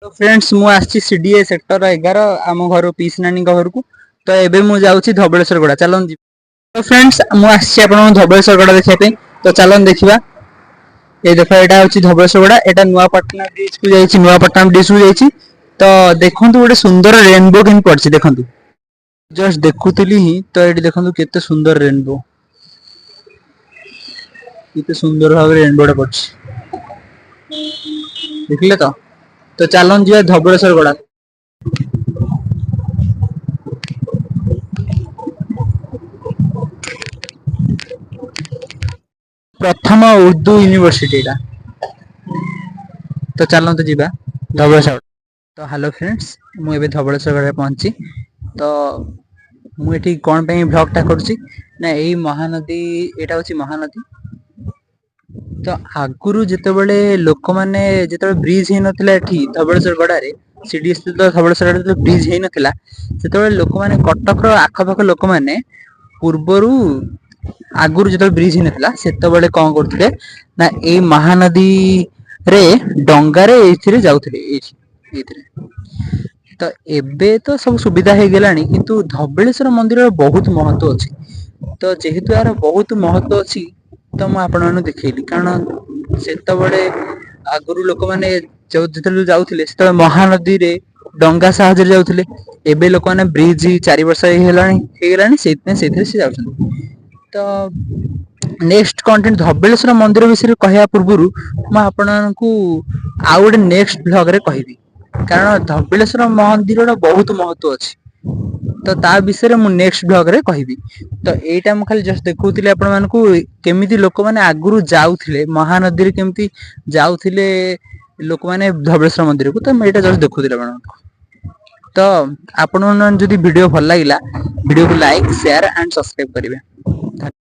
तो फ्रेंड्स मु आछि सीडीए सेक्टर 11 आम घर पीस नानी घर को। तो एबे मु जाउछि धबळेश्वर गड़ा चलन जी। तो फ्रेंड्स मु आछि आपन धबळेश्वर गड़ा देखै पे। तो चलन देखिबा। ए देखो एटा होछि धबळेश्वर गड़ा। एटा नुआपटना बीच को जाइछि नुआपटना बीच को जाइछि। तो देखंतु गोटे सुंदर रेनबो किन पड़छि देखंतु। जस्ट देखुतली ही तो एटी देखंतु केते सुंदर रेनबो। केते सुंदर भाबे रेनबो पड़छि। देखले तो। तो चलन जी धबळेश्वर गड़ा। प्रथम उर्दू यूनिवर्सिटी टा। तो चलते जीवा धबळेश्वर। तो हेलो फ्रेंड्स मु एबे धबळेश्वर गड़ा पहुंची। तो मु एठी कोन पे ब्लॉग टा करछि ना एई महानदी एटा होछि महानदी। तो आगुरु जेते बेले लोक माने जेते ब्रिज हे नथिला एठी धबळेश्वर गड़ा रे सीडी स्थित धबळेश्वर गड़ा ब्रिज हे नथिला सेते बेले लोक माने कटक रो आखपाख लोक माने पूर्वरु आगुरु जेते ब्रिज हे नथिला सेते बेले कोन करथिले ना एई महानदी रे डंगा रे एथिरे जाउथिले एथिरे। तो एबे तो सब सुविधा हे गेलानी किंतु धबळेश्वर मंदिर रो बहुत महत्व अछि। तो जेहेतु यार बहुत महत्व अछि तो मु आपन मानु देखैली कारण सेते बेले आगुरु लोक माने जो जेते जाउथिले सेते महानदी रे डंगा साहाଯ୍य रे जाउथिले। एबे लोक माने ब्रिज 4 वर्ष हे गेलानी सेथिरे से जाउछन। तो नेक्स्ट कंटेंट धबळेश्वर मंदिर विषय कहया पूर्वरु म आपनकु आ गोटे नेक्स्ट ब्लॉग रे कहबी कारण धबळेश्वर मंदिर रो बहुत महत्व अछि। तो ता विषय रे मु नेक्स्ट ब्लॉग रे कहबी। तो एटा म खाली जस्ट देखौतिले आपन मानकु केमिति लोक माने आगुरु जाउथिले महानदी रे केमिति जाउथिले लोक माने धबळेश्वर मंदिर को। तो म एटा जस्ट देखौतिले आपन। तो आपन जदि वीडियो भल लागिला वीडियो को लाइक शेयर एंड सब्सक्राइब करिवे।